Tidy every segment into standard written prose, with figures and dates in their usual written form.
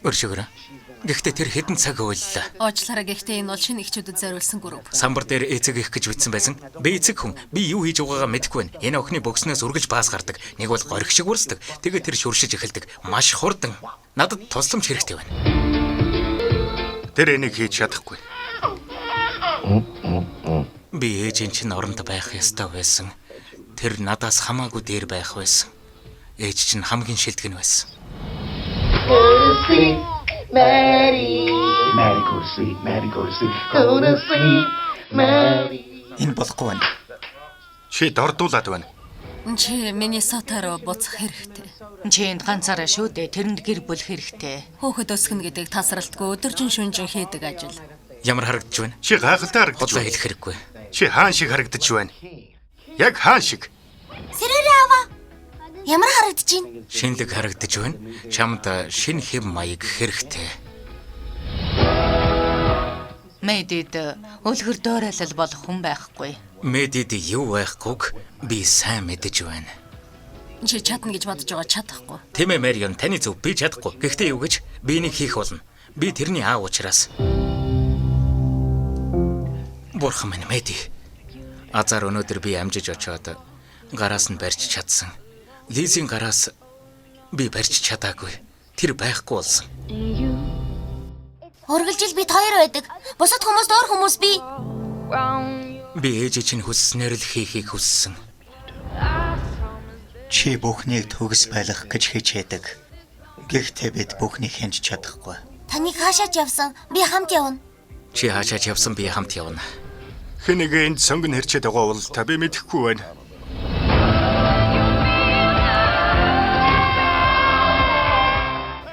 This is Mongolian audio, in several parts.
Өршөөрөө. Гэхдээ тэр хэдэн цаг уйллаа. Уучлаарай гэхдээ энэ бол шинэ эхчүүдэд зориулсан групп. Самбар дээр эцэг их гэж бичсэн байсан. Би эцэг хүн. Би юу хийж байгаагаа мэдэхгүй байна. Энэ охины бөкснөөс үргэлж баас гардаг. Нэг бол горих шиг үрсдэг. Тэгээд тэр шүршиж эхэлдэг. Маш хурдан. Надад тусламж хэрэгтэй байна. Тэр энийг хийж чадахгүй. Би ээжийн чинь оронд байх ёстой байсан. Тэр надаас хамаагүй дээр байх байсан. Ээж чинь хамгийн шилдэг нь байсан. Mary, go to sleep, Mary, go to sleep, go to sleep, Mary. Энэ болохгүй байна. Чи дордуулаад байна. Чи Миннесота руу буцах хэрэгтэй. Чи энд ганцаараа шүү дээ. Тэрэнд гэр бүл хэрэгтэй. Хөөхд өсгөн гэдэг тасралтгүй өдөржин шүнжин хийдэг ажил. Ямар харагдаж байна? Чи гайхалтай харагдаж Бодлоо байна. хэлэх хэрэггүй. Чи хаан шиг харагдаж байна. Яг хаан шиг. Сэрээрээ аваа. Ямар харагдаж байна? Шинэлэг харагдаж байна. Чамд шинэ хэв маяг хэрэгтэй. Мэдээд өлгөр доорайлал болох хүн байхгүй. Мэдээд юу байхгүйг би сайн мэдэж байна. Чи чадна гэж бодож байгаа чадахгүй. Тийм ээ Марион, таны зөв би чадахгүй. Гэхдээ юу гэж би энийг хийх болно. Би тэрний аав учраас. Бурхан минь Мэди. Азар өнөөдөр би амжиж очоод гараас нь барьж чадсан. Лизийн гараас би барьж чадаагүй. Тэр байхгүй болсон. Ургалжил бид хоёр байдаг. Бусад хүмүүс өөр хүмүүс би. Би ээж чинь хүсснээр л хийхийг хүссэн. Чи бүхнийг төгс байлгах гэж хичээдэг. Гэхдээ бид бүхнийг хянж чадахгүй. Таныг хаашаач явсан? Би хамт явна. Чи хаашаач явсан би хамт явна. Хэнийг энд сонгон хэрчээд байгаа бол та би мэдэхгүй байна.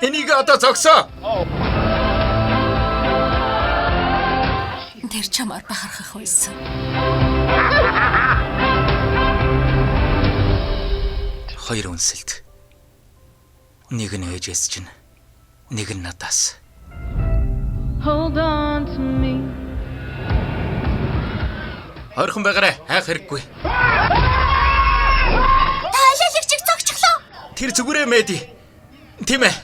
Энийг одоо зогсоо. Тэр чамаар бахархах байсан. Хоёр үнсэлт. Нэг нь ээжээс чинь, нэг нь надаас. Hold on to me. Ойрхон байгаарай, хайх хэрэггүй. Та алиалагчиг зогчлоо. Тэр зүгээрээ Мэди. Тийм ээ.